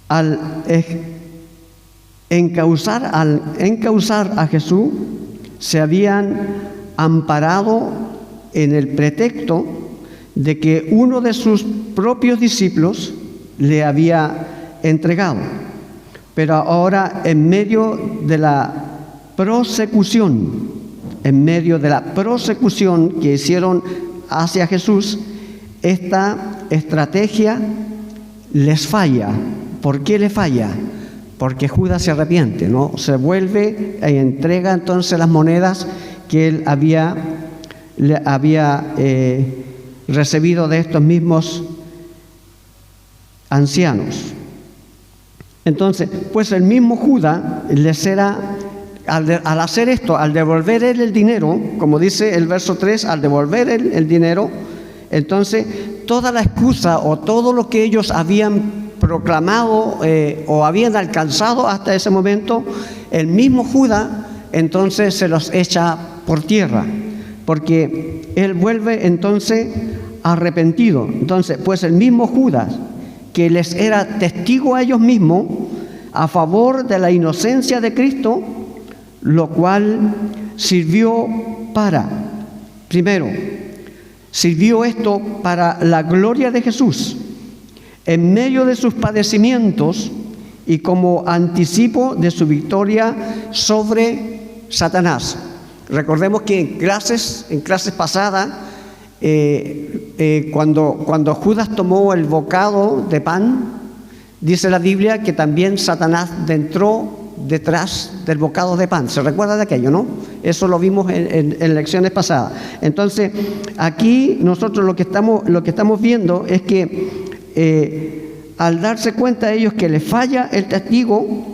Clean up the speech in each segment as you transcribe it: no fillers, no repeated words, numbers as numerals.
al encauzar a Jesús, se habían amparado en el pretexto de que uno de sus propios discípulos le había entregado. Pero ahora, en medio de la persecución que hicieron hacia Jesús, esta estrategia les falla. ¿Por qué le falla? Porque Judas se arrepiente, ¿no? Se vuelve y entrega entonces las monedas que él había recibido de estos mismos ancianos. Entonces, pues el mismo Judas al hacer esto, al devolver él el dinero, como dice el verso 3, al devolver el dinero, entonces toda la excusa o todo lo que ellos habían proclamado o habían alcanzado hasta ese momento, el mismo Judas entonces se los echa por tierra, porque él vuelve entonces arrepentido. Entonces, pues el mismo Judas, que les era testigo a ellos mismos a favor de la inocencia de Cristo, lo cual sirvió esto para la gloria de Jesús, en medio de sus padecimientos y como anticipo de su victoria sobre Satanás. Recordemos que en clases pasadas, cuando Judas tomó el bocado de pan, dice la Biblia que también Satanás entró detrás del bocado de pan. ¿Se recuerda de aquello, no? Eso lo vimos en lecciones pasadas. Entonces, aquí nosotros lo que estamos viendo es que al darse cuenta ellos que les falla el testigo,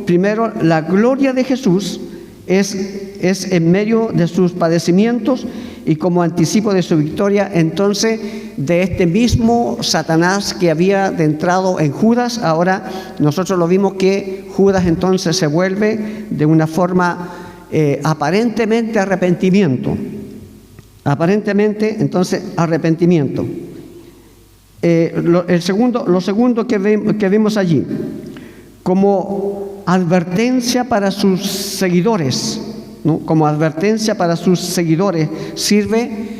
primero, la gloria de Jesús es en medio de sus padecimientos y como anticipo de su victoria, entonces, de este mismo Satanás que había entrado en Judas. Ahora nosotros lo vimos que Judas entonces se vuelve de una forma aparentemente arrepentimiento. Lo segundo que vemos allí, como advertencia para sus seguidores, ¿no? Como advertencia para sus seguidores sirve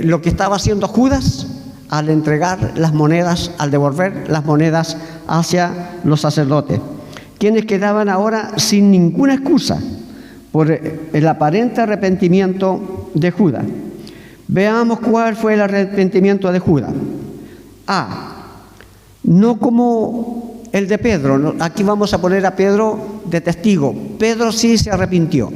lo que estaba haciendo Judas al entregar las monedas, al devolver las monedas hacia los sacerdotes, quienes quedaban ahora sin ninguna excusa por el aparente arrepentimiento de Judas. Veamos cuál fue el arrepentimiento de Judas. No como el de Pedro, ¿no? Aquí vamos a poner a Pedro de testigo. Pedro sí se arrepintió.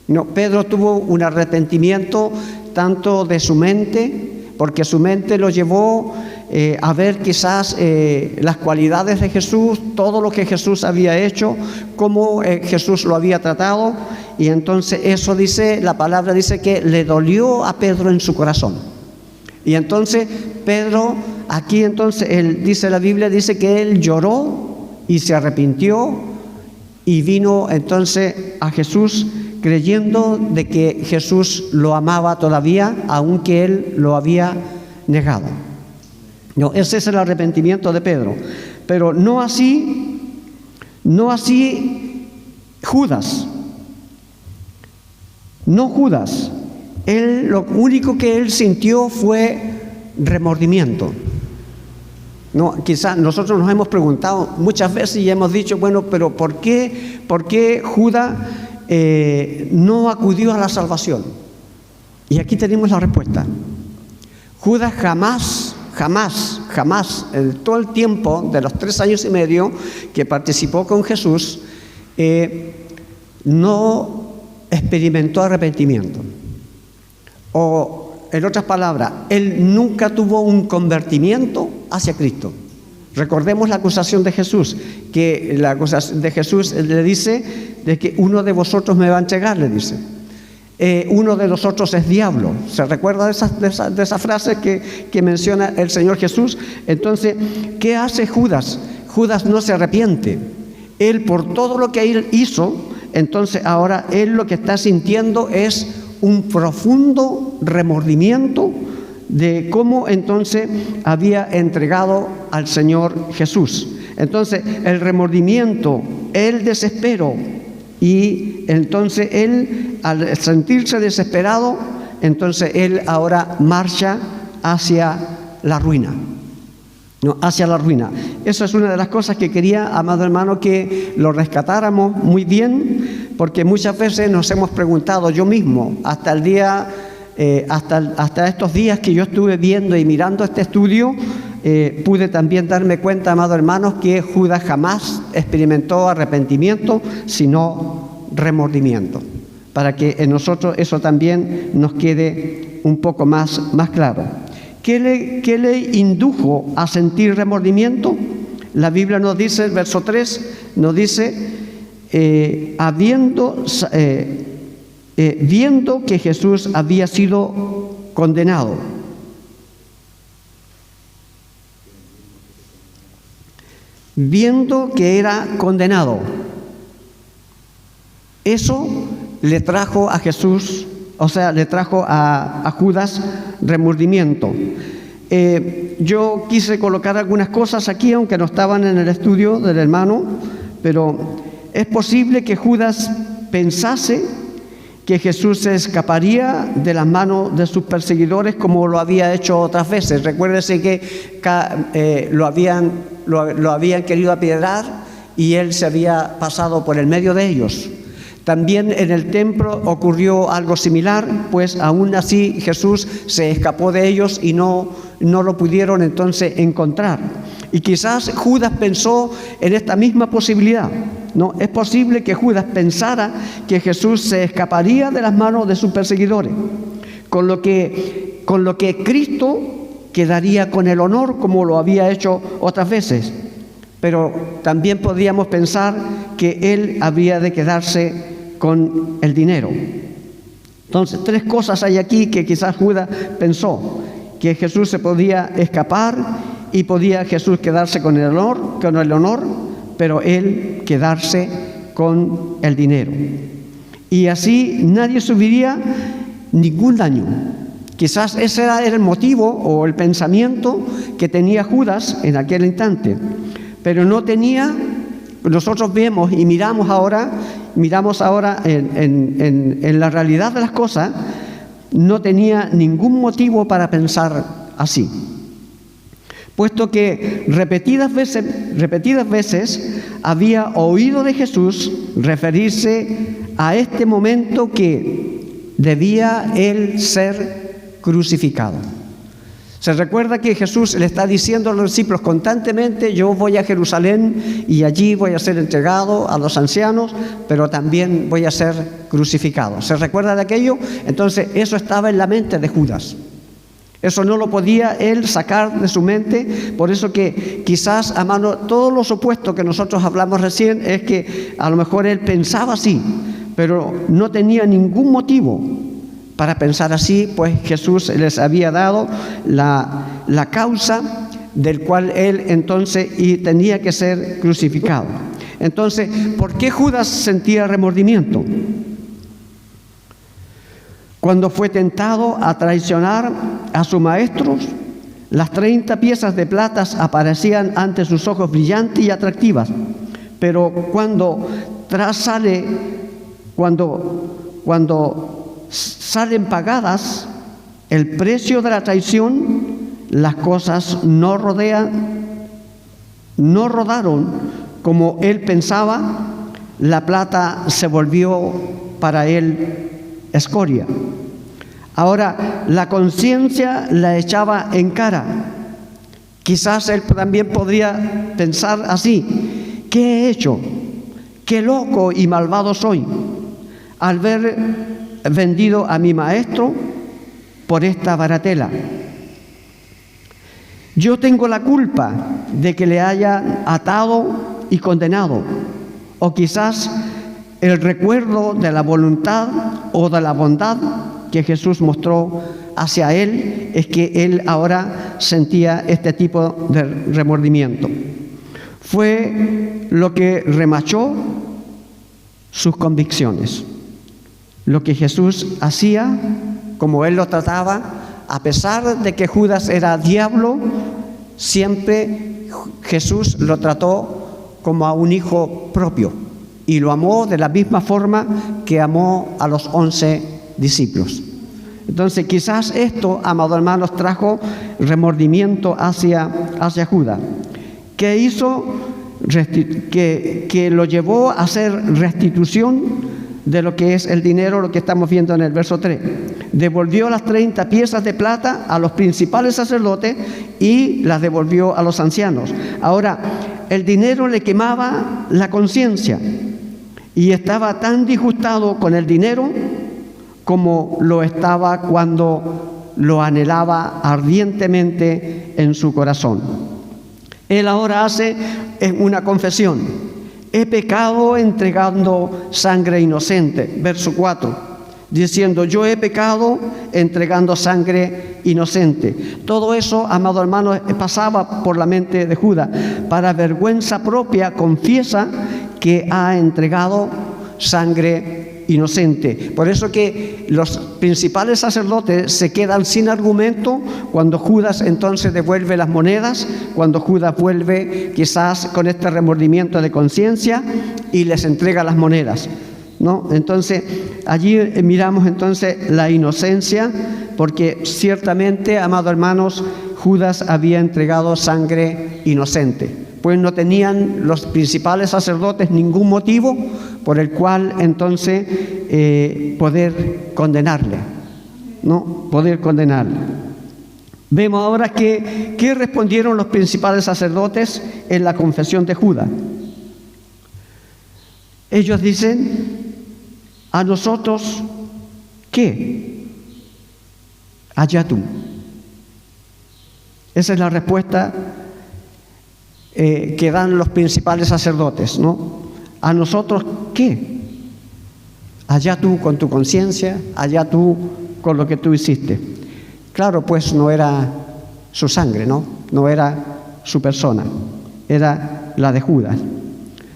No, Pedro tuvo un arrepentimiento tanto de su mente, porque su mente lo llevó a ver quizás las cualidades de Jesús, todo lo que Jesús había hecho, cómo Jesús lo había tratado, y entonces eso dice, la palabra dice que le dolió a Pedro en su corazón. Y entonces Pedro, aquí entonces la Biblia dice que él lloró y se arrepintió y vino entonces a Jesús creyendo de que Jesús lo amaba todavía, aunque él lo había negado. No, ese es el arrepentimiento de Pedro. Pero no así Judas. No Judas. Lo único que él sintió fue remordimiento. No, quizás nosotros nos hemos preguntado muchas veces y hemos dicho, bueno, pero ¿por qué Judas no acudió a la salvación? Y aquí tenemos la respuesta. Judas jamás, en todo el tiempo de los 3 años y medio que participó con Jesús, no experimentó arrepentimiento. O, en otras palabras, él nunca tuvo un convertimiento hacia Cristo. Recordemos la acusación de Jesús, que la acusación de Jesús le dice de que uno de vosotros me va a entregar, le dice. Uno de nosotros es diablo. ¿Se recuerda de esa frase que menciona el Señor Jesús? Entonces, ¿qué hace Judas? Judas no se arrepiente. Él, por todo lo que él hizo, entonces ahora él lo que está sintiendo es un profundo remordimiento de cómo entonces había entregado al Señor Jesús. Entonces, el remordimiento, el desespero, y entonces él, al sentirse desesperado, entonces él ahora marcha hacia la ruina. No, hacia la ruina. Eso es una de las cosas que quería, amado hermano, que lo rescatáramos muy bien, porque muchas veces nos hemos preguntado, yo mismo, hasta el día, hasta estos días que yo estuve viendo y mirando este estudio, pude también darme cuenta, amado hermanos, que Judas jamás experimentó arrepentimiento, sino remordimiento, para que en nosotros eso también nos quede un poco más claro. ¿Qué le indujo a sentir remordimiento? La Biblia nos dice, el verso 3, nos dice, viendo que Jesús había sido condenado. Viendo que era condenado. Eso le trajo a Jesús, o sea, le trajo a Judas remordimiento. Yo quise colocar algunas cosas aquí, aunque no estaban en el estudio del hermano, pero es posible que Judas pensase que Jesús se escaparía de las manos de sus perseguidores como lo había hecho otras veces. Recuérdese que lo habían querido apiedrar y él se había pasado por el medio de ellos. También en el templo ocurrió algo similar, pues aún así Jesús se escapó de ellos y no lo pudieron entonces encontrar. Y quizás Judas pensó en esta misma posibilidad. No, es posible que Judas pensara que Jesús se escaparía de las manos de sus perseguidores, con lo que Cristo quedaría con el honor como lo había hecho otras veces. Pero también podríamos pensar que él habría de quedarse con el dinero. Entonces, tres cosas hay aquí que quizás Judas pensó: que Jesús se podía escapar y podía Jesús quedarse con el honor, pero él quedarse con el dinero. Y así nadie sufriría ningún daño. Quizás ese era el motivo o el pensamiento que tenía Judas en aquel instante, pero no tenía. Nosotros vemos y miramos ahora en la realidad de las cosas, no tenía ningún motivo para pensar así, puesto que repetidas veces había oído de Jesús referirse a este momento que debía él ser crucificado. Se recuerda que Jesús le está diciendo a los discípulos constantemente: yo voy a Jerusalén y allí voy a ser entregado a los ancianos, pero también voy a ser crucificado. ¿Se recuerda de aquello? Entonces eso estaba en la mente de Judas. Eso no lo podía él sacar de su mente. Por eso que quizás, a mano, todos los opuestos que nosotros hablamos recién, es que a lo mejor él pensaba así, pero no tenía ningún motivo para pensar así, pues Jesús les había dado la causa del cual él entonces tenía que ser crucificado. Entonces, ¿por qué Judas sentía remordimiento? Cuando fue tentado a traicionar a sus maestros, las 30 piezas de plata aparecían ante sus ojos brillantes y atractivas, pero cuando salen pagadas el precio de la traición, las cosas no rodaron como él pensaba. La plata se volvió para él escoria. Ahora, la conciencia la echaba en cara. Quizás él también podría pensar así: ¿qué he hecho? ¿Qué loco y malvado soy al ver vendido a mi maestro por esta baratela? Yo tengo la culpa de que le hayan atado y condenado. O quizás el recuerdo de la voluntad o de la bondad que Jesús mostró hacia él es que él ahora sentía este tipo de remordimiento. Fue lo que remachó sus convicciones. Lo que Jesús hacía, como él lo trataba, A pesar de que Judas era diablo, siempre Jesús lo trató como a un hijo propio y lo amó de la misma forma que amó a los 11 discípulos. Entonces quizás esto, amados hermanos, trajo remordimiento hacia Judas, que hizo, que lo llevó a hacer restitución de lo que es el dinero, lo que estamos viendo en el verso 3. Devolvió las 30 piezas de plata a los principales sacerdotes y las devolvió a los ancianos. Ahora, el dinero le quemaba la conciencia y estaba tan disgustado con el dinero como lo estaba cuando lo anhelaba ardientemente en su corazón. Él ahora hace una confesión: he pecado entregando sangre inocente, verso 4, diciendo: yo he pecado entregando sangre inocente. Todo eso, amado hermano, pasaba por la mente de Judas. Para vergüenza propia confiesa que ha entregado sangre inocente. Por eso que los principales sacerdotes se quedan sin argumento cuando Judas entonces devuelve las monedas, cuando Judas vuelve quizás con este remordimiento de conciencia y les entrega las monedas, ¿no? Entonces allí miramos entonces la inocencia, porque ciertamente, amados hermanos, Judas había entregado sangre inocente, pues no tenían los principales sacerdotes ningún motivo por el cual entonces poder condenarle, ¿no? Poder condenarle. Vemos ahora qué respondieron los principales sacerdotes en la confesión de Judas. Ellos dicen: ¿a nosotros qué? Allá tú. Esa es la respuesta que dan los principales sacerdotes, ¿no? ¿A nosotros qué? Allá tú con tu conciencia, allá tú con lo que tú hiciste. Claro, pues no era su sangre, ¿no? No era su persona, era la de Judas.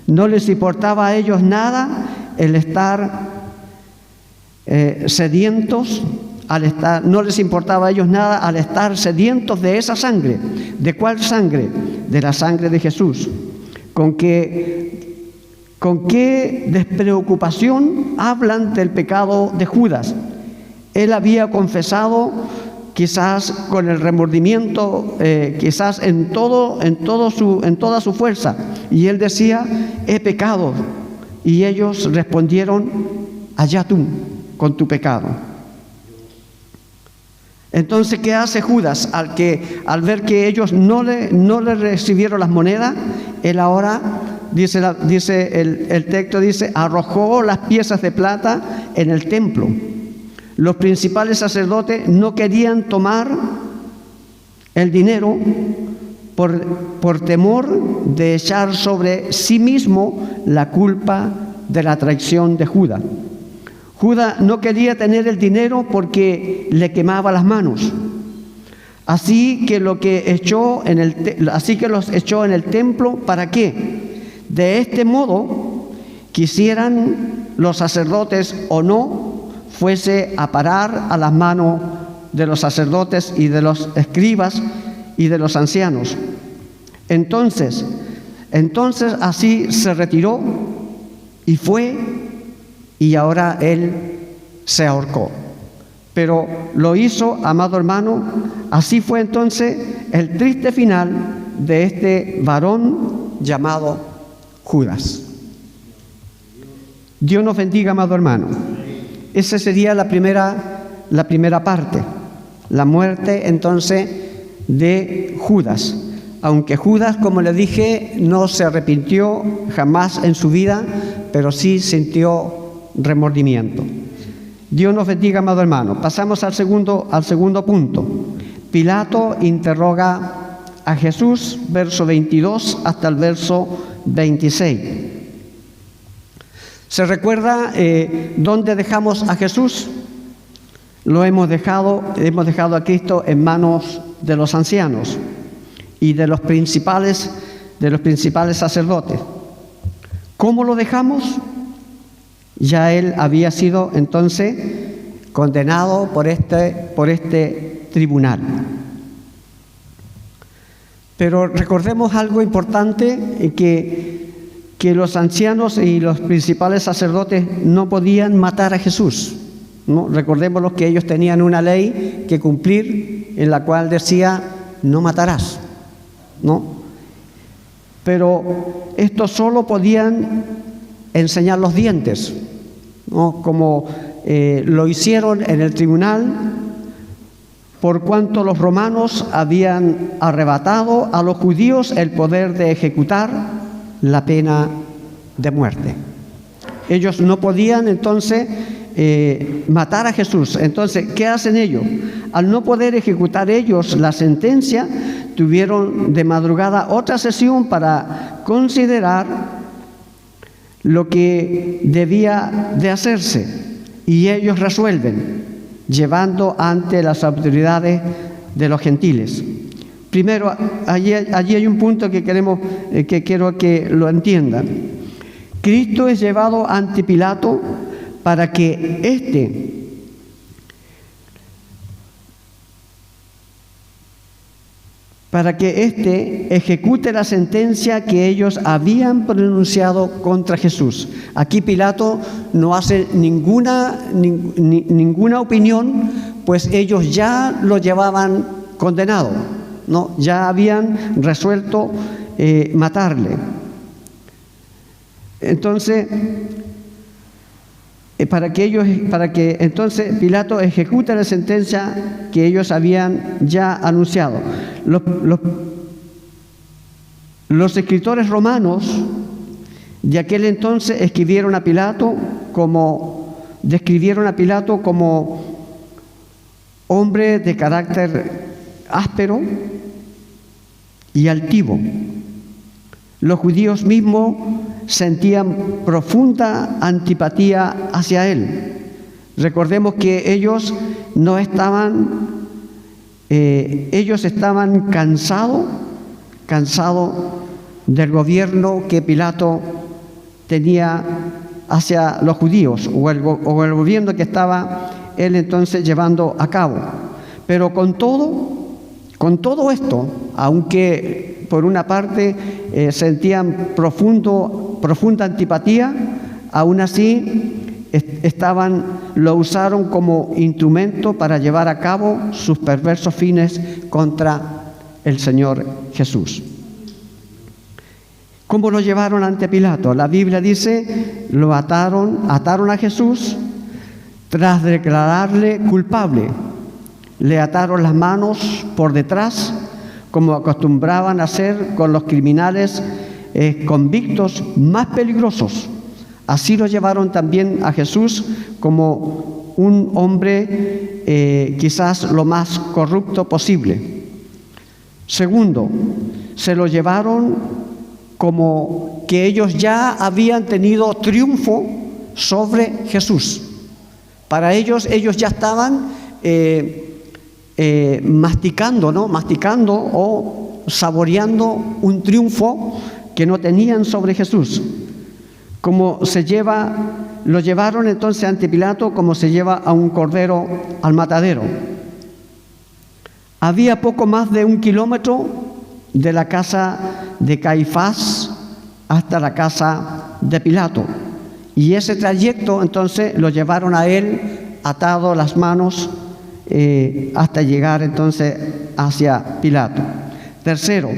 No les importaba a ellos nada el estar sedientos, no les importaba a ellos nada al estar sedientos de esa sangre. ¿De cuál sangre? De la sangre de Jesús. ¿Con qué despreocupación hablan del pecado de Judas? Él había confesado, quizás con el remordimiento, quizás en toda su fuerza, y él decía: he pecado. Y ellos respondieron: allá tú con tu pecado. Entonces, ¿qué hace Judas? Al ver que ellos no le recibieron las monedas, él ahora, dice el texto, dice: arrojó las piezas de plata en el templo. Los principales sacerdotes no querían tomar el dinero por temor de echar sobre sí mismo la culpa de la traición de Judas. Judas no quería tener el dinero porque le quemaba las manos. Así que los echó en el templo. ¿Para qué? De este modo, quisieran los sacerdotes o no, fuese a parar a las manos de los sacerdotes y de los escribas y de los ancianos. Entonces así se retiró y fue, y ahora él se ahorcó. Pero lo hizo, amado hermano. Así fue entonces el triste final de este varón llamado Judas. Dios nos bendiga, amado hermano. Esa sería la primera parte, la muerte entonces de Judas. Aunque Judas, como le dije, no se arrepintió jamás en su vida, pero sí sintió remordimiento. Dios nos bendiga, amado hermano. Pasamos al segundo punto. Pilato interroga a Jesús, verso 22 hasta el verso 26. ¿Se recuerda dónde dejamos a Jesús? Hemos dejado a Cristo en manos de los ancianos y de los principales sacerdotes. ¿Cómo lo dejamos? Ya él había sido entonces condenado por este tribunal. Pero recordemos algo importante, que los ancianos y los principales sacerdotes no podían matar a Jesús, ¿no? Recordemos que ellos tenían una ley que cumplir en la cual decía: no matarás, ¿no? Pero estos solo podían enseñar los dientes, ¿no? Como lo hicieron en el tribunal, por cuanto los romanos habían arrebatado a los judíos el poder de ejecutar la pena de muerte. Ellos no podían entonces matar a Jesús. Entonces, ¿qué hacen ellos? Al no poder ejecutar ellos la sentencia, tuvieron de madrugada otra sesión para considerar lo que debía de hacerse, y ellos resuelven, llevando ante las autoridades de los gentiles. Primero, allí hay un punto que quiero que lo entiendan. Cristo es llevado ante Pilato para que éste ejecute la sentencia que ellos habían pronunciado contra Jesús. Aquí Pilato no hace ninguna opinión, pues ellos ya lo llevaban condenado, ¿no? Ya habían resuelto matarle. Entonces, para que entonces Pilato ejecute la sentencia que ellos habían ya anunciado. Los escritores romanos de aquel entonces describieron a Pilato como hombre de carácter áspero y altivo. Los judíos mismos sentían profunda antipatía hacia él. Recordemos que ellos estaban cansados del gobierno que Pilato tenía hacia los judíos, o el gobierno que estaba él entonces llevando a cabo. Pero con todo esto, aunque por una parte sentían profunda antipatía, aún así lo usaron como instrumento para llevar a cabo sus perversos fines contra el Señor Jesús. ¿Cómo lo llevaron ante Pilato? La Biblia dice: lo ataron a Jesús tras declararle culpable. Le ataron las manos por detrás, como acostumbraban a hacer con los criminales convictos más peligrosos. Así lo llevaron también a Jesús, como un hombre quizás lo más corrupto posible. Segundo, se lo llevaron como que ellos ya habían tenido triunfo sobre Jesús. Para ellos ya estaban masticando o saboreando un triunfo que no tenían sobre Jesús. Lo llevaron entonces ante Pilato como se lleva a un cordero al matadero. Había poco más de 1 kilómetro de la casa de Caifás hasta la casa de Pilato, y ese trayecto entonces lo llevaron a él atado las manos hasta llegar entonces hacia Pilato. Tercero,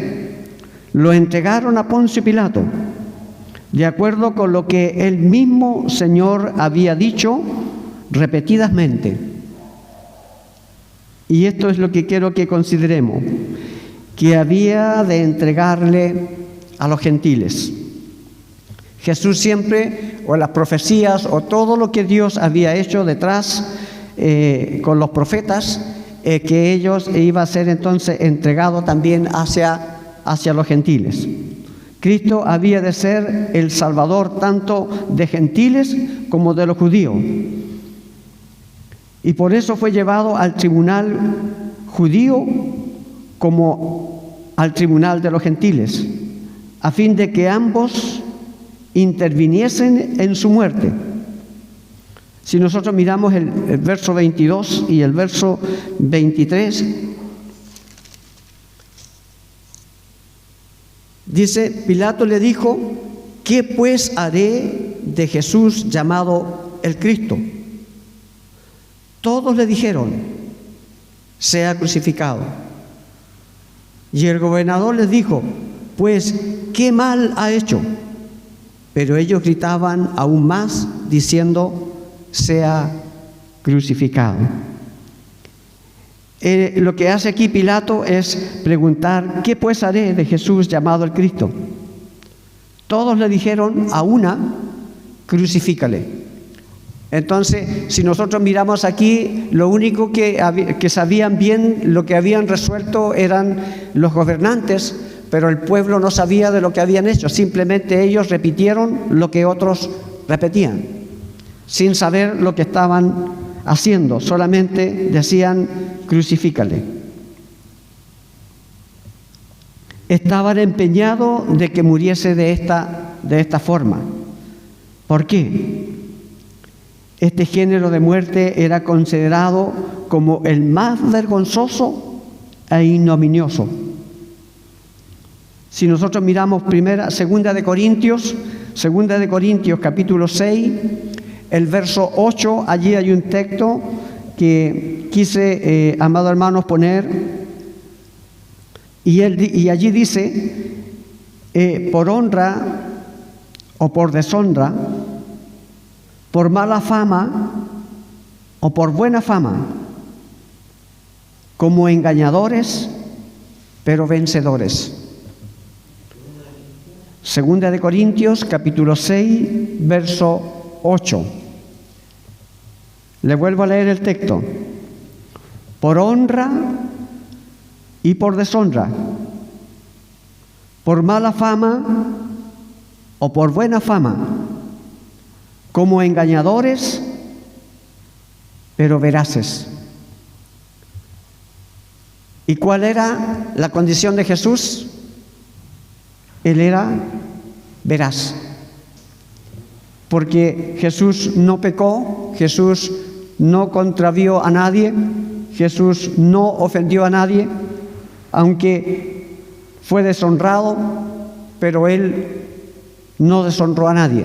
lo entregaron a Poncio Pilato, de acuerdo con lo que el mismo Señor había dicho repetidamente. Y esto es lo que quiero que consideremos, que había de entregarle a los gentiles. Jesús siempre, o las profecías, o todo lo que Dios había hecho detrás con los profetas, que ellos iba a ser entonces entregado también hacia los gentiles. Cristo había de ser el Salvador tanto de gentiles como de los judíos. Y por eso fue llevado al tribunal judío como al tribunal de los gentiles, a fin de que ambos interviniesen en su muerte. Si nosotros miramos el verso 22 y el verso 23, dice, Pilato le dijo, ¿qué pues haré de Jesús llamado el Cristo? Todos le dijeron, sea crucificado. Y el gobernador les dijo, pues, ¿qué mal ha hecho? Pero ellos gritaban aún más, diciendo, sea crucificado. Lo que hace aquí Pilato es preguntar, ¿qué pues haré de Jesús llamado el Cristo? Todos le dijeron a una, crucifícale. Entonces, si nosotros miramos aquí, lo único que sabían bien, lo que habían resuelto eran los gobernantes, pero el pueblo no sabía de lo que habían hecho, simplemente ellos repitieron lo que otros repetían, sin saber lo que estaban haciendo, solamente decían, crucifícale. Estaban empeñados de que muriese de esta forma. ¿Por qué? Este género de muerte era considerado como el más vergonzoso e ignominioso. Si nosotros miramos segunda de Corintios capítulo 6, el verso 8, allí hay un texto que quise, amados hermanos, poner, y allí dice, por honra o por deshonra, por mala fama o por buena fama, como engañadores, pero vencedores. Segunda de Corintios, capítulo 6, verso 8. Le vuelvo a leer el texto. Por honra y por deshonra, por mala fama o por buena fama, como engañadores, pero veraces. ¿Y cuál era la condición de Jesús? Él era veraz. Porque Jesús no pecó, Jesús no contravió a nadie, Jesús no ofendió a nadie, aunque fue deshonrado, pero Él no deshonró a nadie.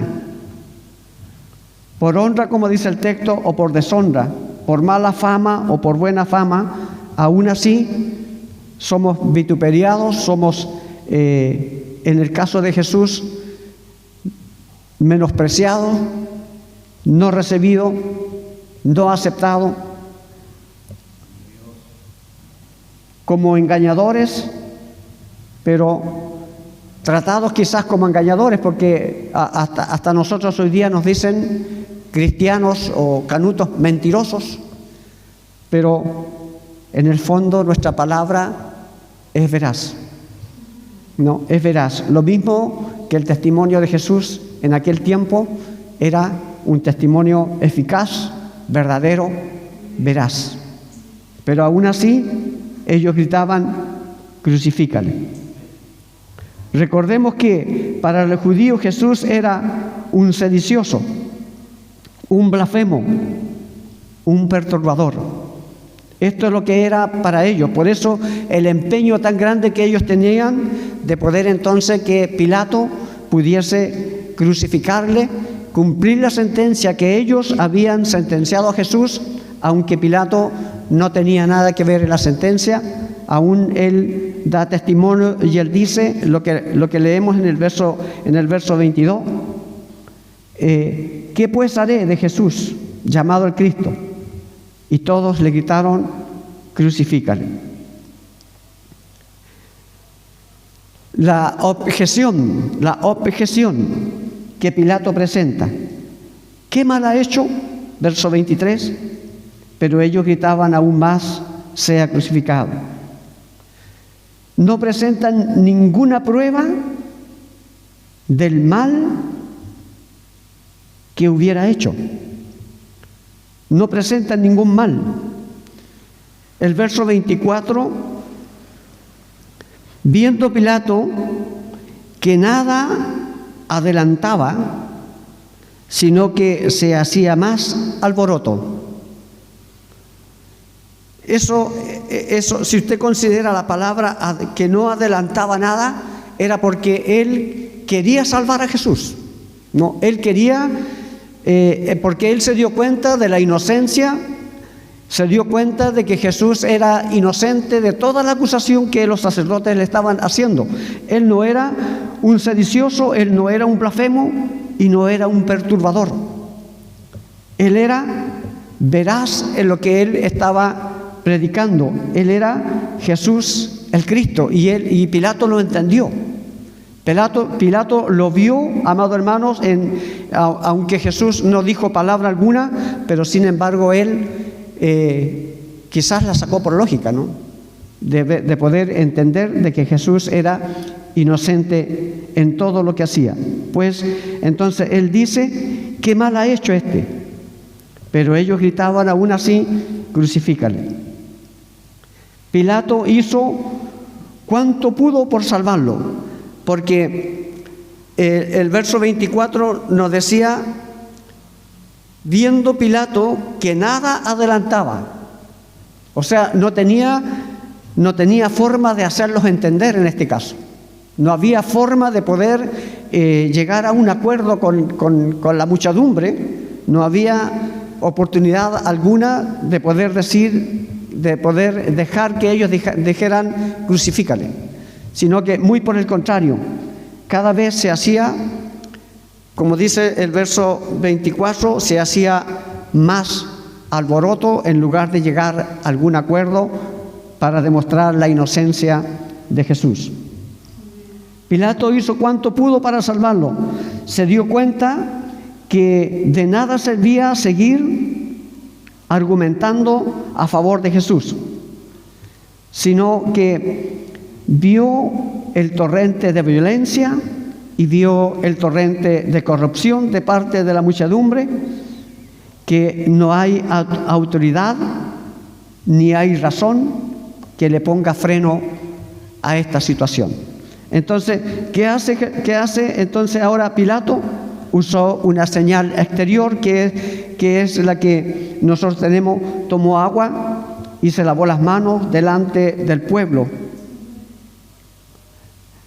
Por honra, como dice el texto, o por deshonra, por mala fama o por buena fama, aún así somos vituperiados, somos, en el caso de Jesús, menospreciados, no recibidos, no aceptados, como engañadores, pero tratados quizás como engañadores, porque hasta nosotros hoy día nos dicen cristianos o canutos mentirosos, pero en el fondo nuestra palabra es veraz. No, es veraz. Lo mismo que el testimonio de Jesús en aquel tiempo era un testimonio eficaz, verdadero, veraz. Pero aún así, ellos gritaban, crucifícale. Recordemos que para los judíos Jesús era un sedicioso, un blasfemo, un perturbador. Esto es lo que era para ellos. Por eso el empeño tan grande que ellos tenían de poder entonces que Pilato pudiese crucificarle, cumplir la sentencia que ellos habían sentenciado a Jesús, aunque Pilato no tenía nada que ver en la sentencia. Aún él da testimonio y él dice lo que leemos en el verso 22. ¿Qué pues haré de Jesús, llamado el Cristo? Y todos le gritaron, crucifícale. La objeción que Pilato presenta. ¿Qué mal ha hecho? Verso 23. Pero ellos gritaban aún más, sea crucificado. No presentan ninguna prueba del mal que hubiera hecho. No presentan ningún mal. El verso 24, viendo Pilato que nada adelantaba, sino que se hacía más alboroto. Eso, si usted considera la palabra que no adelantaba nada, era porque él quería salvar a Jesús. No, él quería, porque él se dio cuenta de la inocencia, se dio cuenta de que Jesús era inocente de toda la acusación que los sacerdotes le estaban haciendo. Él no era un sedicioso, él no era un blasfemo y no era un perturbador. Él era veraz en lo que él estaba predicando. Él era Jesús el Cristo, y Pilato lo entendió. Pilato lo vio, amados hermanos, aunque Jesús no dijo palabra alguna, pero sin embargo él quizás la sacó por lógica, ¿no? De poder entender de que Jesús era inocente en todo lo que hacía. Pues entonces él dice: ¿qué mal ha hecho este? Pero ellos gritaban aún así: crucifícale. Pilato hizo cuanto pudo por salvarlo, porque el verso 24 nos decía: viendo Pilato que nada adelantaba. O sea, no tenía forma de hacerlos entender en este caso. No había forma de poder llegar a un acuerdo con la muchedumbre. No había oportunidad alguna de poder dejar que ellos dijeran: crucifícale. Sino que muy por el contrario, cada vez se hacía, como dice el verso 24, se hacía más alboroto en lugar de llegar a algún acuerdo para demostrar la inocencia de Jesús. Pilato hizo cuanto pudo para salvarlo. Se dio cuenta que de nada servía seguir argumentando a favor de Jesús, sino que vio el torrente de violencia y vio el torrente de corrupción de parte de la muchedumbre, que no hay autoridad ni hay razón que le ponga freno a esta situación. Entonces, ¿qué hace entonces ahora Pilato? Usó una señal exterior que es la que nosotros tenemos. Tomó agua y se lavó las manos delante del pueblo.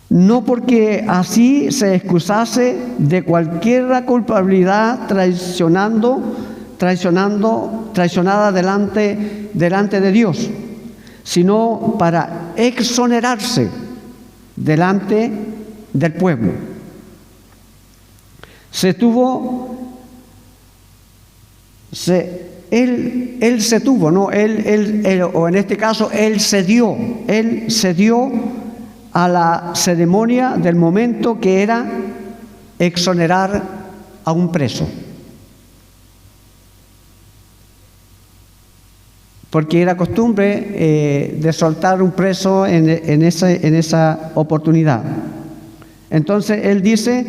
No porque así se excusase de cualquier culpabilidad traicionada delante de Dios, sino para exonerarse delante del pueblo. Él cedió a la ceremonia del momento, que era exonerar a un preso. Porque era costumbre de soltar un preso en esa oportunidad. Entonces él dice,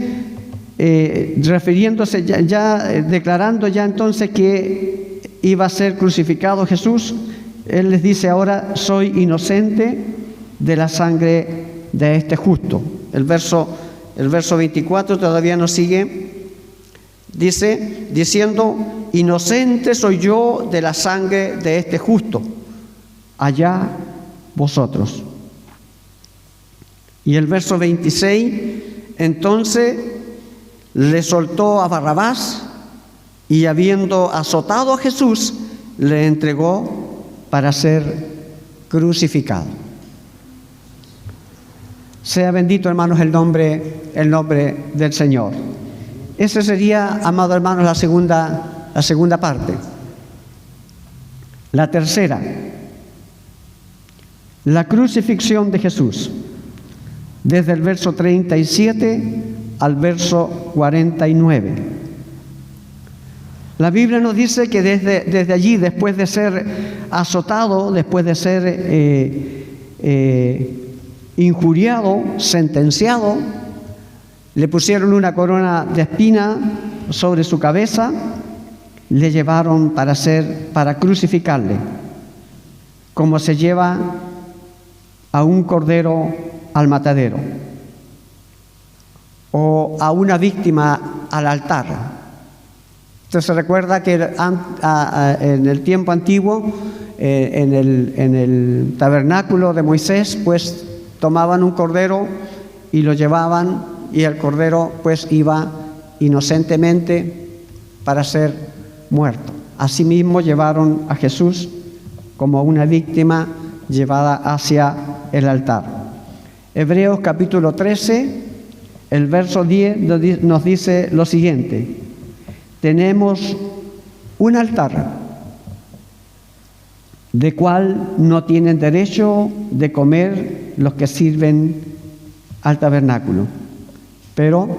refiriéndose declarando ya entonces que iba a ser crucificado Jesús, él les dice ahora: soy inocente de la sangre de este justo. El verso 24 todavía nos sigue, diciendo: inocente soy yo de la sangre de este justo, allá vosotros. Y el verso 26, entonces le soltó a Barrabás, y habiendo azotado a Jesús, le entregó para ser crucificado. Sea bendito, hermanos, el nombre del Señor. Esa sería, amados hermanos, la segunda parte. La tercera, la crucifixión de Jesús, desde el verso 37 al verso 49. La Biblia nos dice que desde allí, después de ser azotado, después de ser injuriado, sentenciado, le pusieron una corona de espina sobre su cabeza, le llevaron para crucificarle, como se lleva a un cordero al matadero o a una víctima al altar. Usted se recuerda que en el tiempo antiguo, en el tabernáculo de Moisés, pues tomaban un cordero y lo llevaban, y el cordero pues iba inocentemente para ser muerto. Asimismo llevaron a Jesús como una víctima llevada hacia el altar. Hebreos capítulo 13, el verso 10 nos dice lo siguiente: tenemos un altar de cual no tienen derecho de comer los que sirven al tabernáculo, pero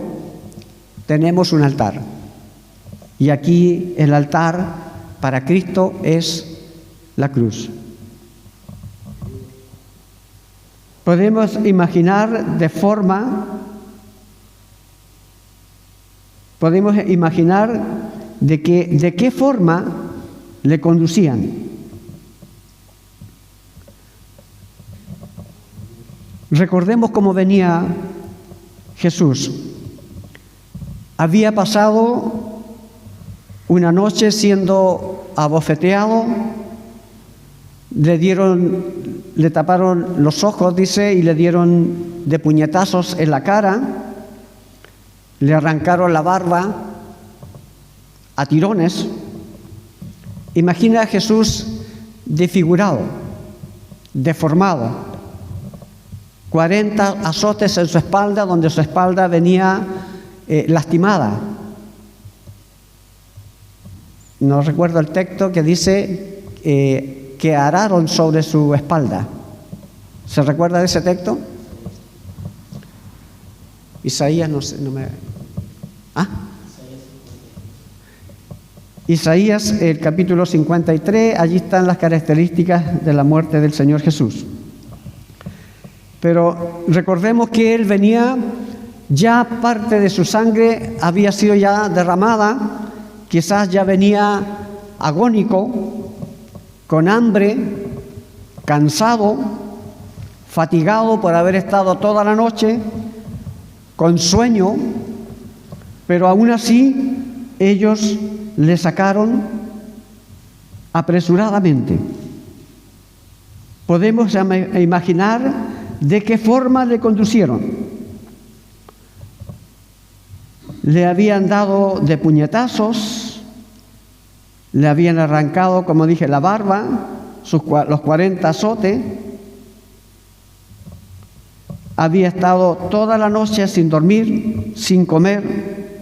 tenemos un altar, y aquí el altar para Cristo es la cruz. Podemos imaginar de qué forma le conducían. Recordemos cómo venía Jesús. Había pasado una noche siendo abofeteado, le taparon los ojos, dice, y le dieron de puñetazos en la cara, le arrancaron la barba a tirones. Imagina a Jesús desfigurado, deformado, 40 azotes en su espalda, donde su espalda venía lastimada. No recuerdo el texto que dice que araron sobre su espalda. ¿Se recuerda de ese texto? Isaías, Isaías, el capítulo 53, allí están las características de la muerte del Señor Jesús. Pero recordemos que Él venía, ya parte de su sangre había sido ya derramada, quizás ya venía agónico, con hambre, cansado, fatigado por haber estado toda la noche, con sueño, pero aún así ellos le sacaron apresuradamente. Podemos imaginar de qué forma le conducieron. Le habían dado de puñetazos, le habían arrancado, como dije, la barba, los 40 azotes. Había estado toda la noche sin dormir, sin comer,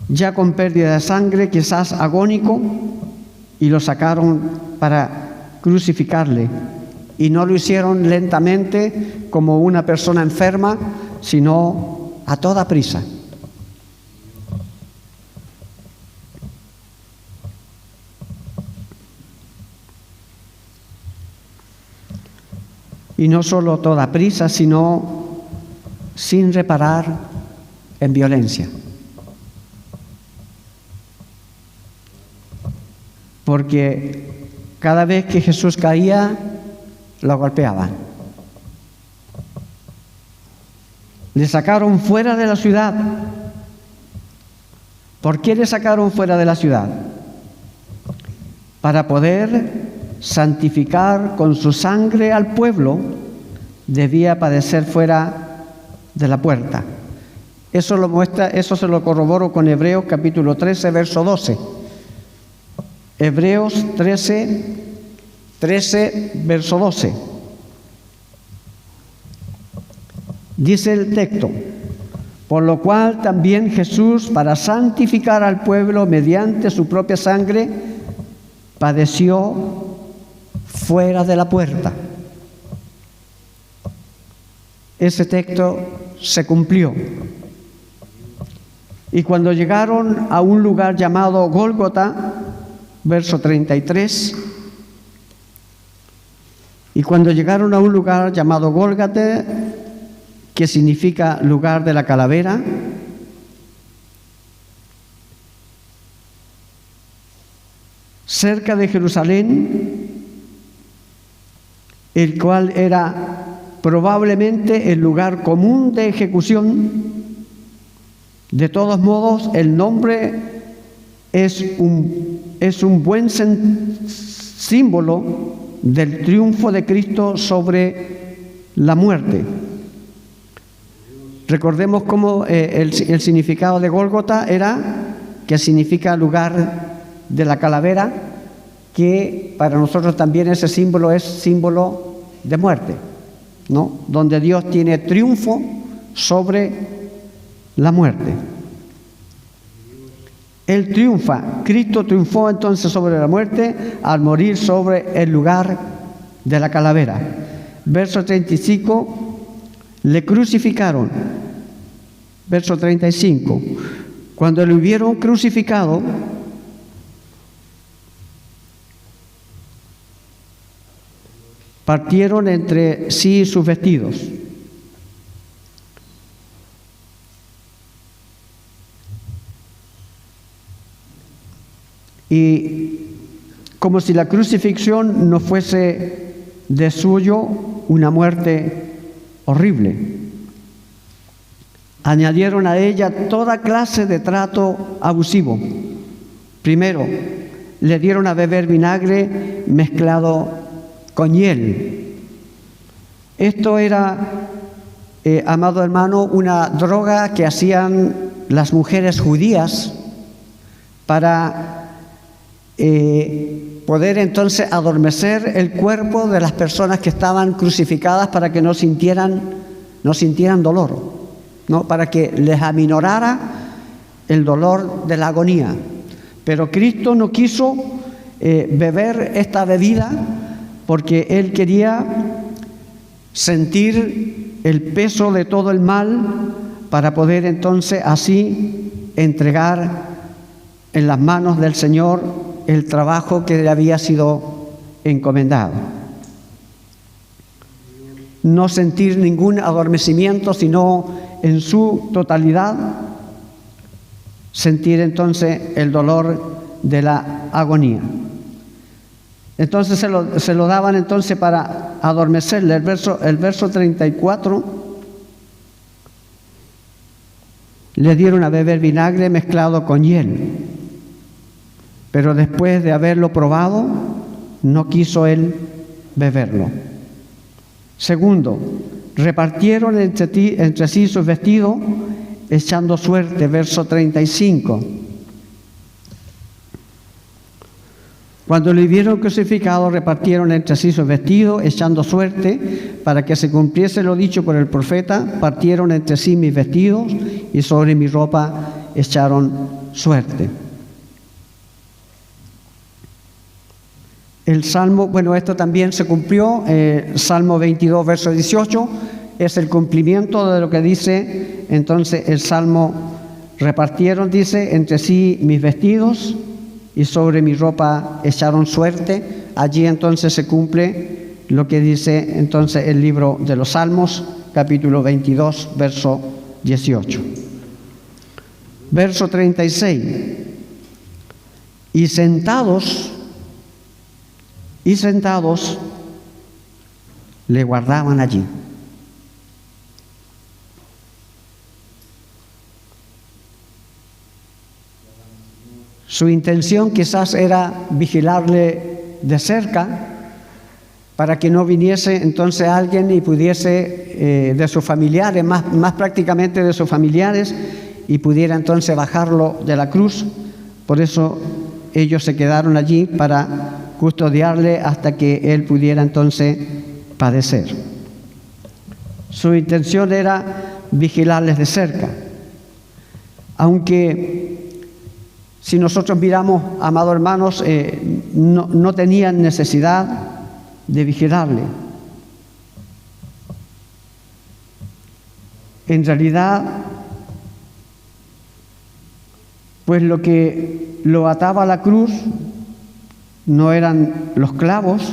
ya con pérdida de sangre, quizás agónico, y lo sacaron para crucificarle. Y no lo hicieron lentamente como una persona enferma, sino a toda prisa. Y no solo toda prisa, sino sin reparar en violencia. Porque cada vez que Jesús caía, lo golpeaban. Le sacaron fuera de la ciudad. ¿Por qué le sacaron fuera de la ciudad? Para poder santificar con su sangre al pueblo, debía padecer fuera de la puerta. Eso lo muestra, eso se lo corroboro con Hebreos capítulo 13, verso 12. Hebreos 13, verso 12. Dice el texto: por lo cual también Jesús, para santificar al pueblo mediante su propia sangre, padeció fuera de la puerta. Ese texto se cumplió. Y cuando llegaron a un lugar llamado Gólgota, verso 33, y cuando llegaron a un lugar llamado Gólgota, que significa lugar de la calavera, cerca de Jerusalén, el cual era probablemente el lugar común de ejecución. De todos modos, el nombre es un buen símbolo del triunfo de Cristo sobre la muerte. Recordemos cómo el significado de Gólgota era, que significa lugar de la calavera, que para nosotros también ese símbolo es símbolo de muerte, ¿no? Donde Dios tiene triunfo sobre la muerte. Él triunfa, Cristo triunfó entonces sobre la muerte al morir sobre el lugar de la calavera. Verso 35, le crucificaron. Verso 35, cuando le hubieron crucificado, partieron entre sí sus vestidos. Y como si la crucifixión no fuese de suyo una muerte horrible, añadieron a ella toda clase de trato abusivo. Primero, le dieron a beber vinagre mezclado con hiel. Esto era, amado hermano, una droga que hacían las mujeres judías para poder entonces adormecer el cuerpo de las personas que estaban crucificadas para que no sintieran dolor, ¿no? Para que les aminorara el dolor de la agonía. Pero Cristo no quiso beber esta bebida porque Él quería sentir el peso de todo el mal para poder entonces así entregar en las manos del Señor el trabajo que le había sido encomendado. No sentir ningún adormecimiento, sino en su totalidad sentir entonces el dolor de la agonía. Entonces se lo daban entonces para adormecerle. El verso 34, le dieron a beber vinagre mezclado con hiel. Pero después de haberlo probado, no quiso él beberlo. Segundo, repartieron entre sí sus vestidos, echando suerte. Verso 35. Cuando lo vieron crucificado, repartieron entre sí sus vestidos, echando suerte, para que se cumpliese lo dicho por el profeta. Partieron entre sí mis vestidos, y sobre mi ropa echaron suerte. El Salmo, bueno, esto también se cumplió, Salmo 22, verso 18, es el cumplimiento de lo que dice entonces el Salmo. Repartieron, dice, entre sí mis vestidos y sobre mi ropa echaron suerte. Allí entonces se cumple lo que dice entonces el libro de los Salmos, capítulo 22, verso 18. Verso 36. Y sentados le guardaban allí. Su intención quizás era vigilarle de cerca para que no viniese entonces alguien y pudiese de sus familiares, más prácticamente de sus familiares, y pudiera entonces bajarlo de la cruz. Por eso ellos se quedaron allí para custodiarle hasta que él pudiera entonces padecer. Su intención era vigilarles de cerca. Aunque si nosotros miramos, amados hermanos, no tenían necesidad de vigilarle. En realidad, pues lo que lo ataba a la cruz no eran los clavos,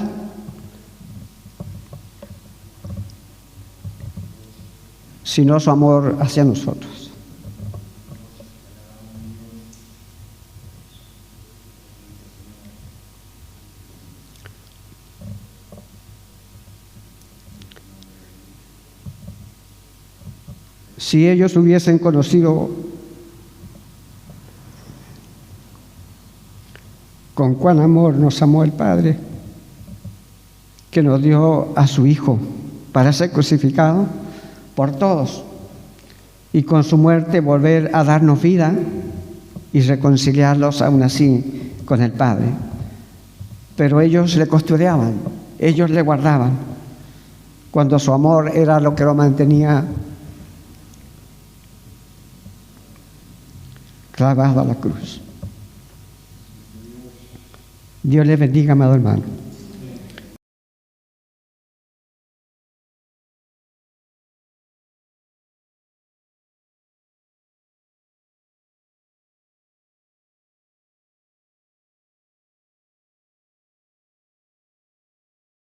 sino su amor hacia nosotros. Si ellos hubiesen conocido cuán amor nos amó el Padre, que nos dio a su Hijo para ser crucificado por todos y con su muerte volver a darnos vida y reconciliarlos aún así con el Padre. Pero ellos le custodiaban, ellos le guardaban, cuando su amor era lo que lo mantenía clavado a la cruz. Dios les bendiga, amado hermano.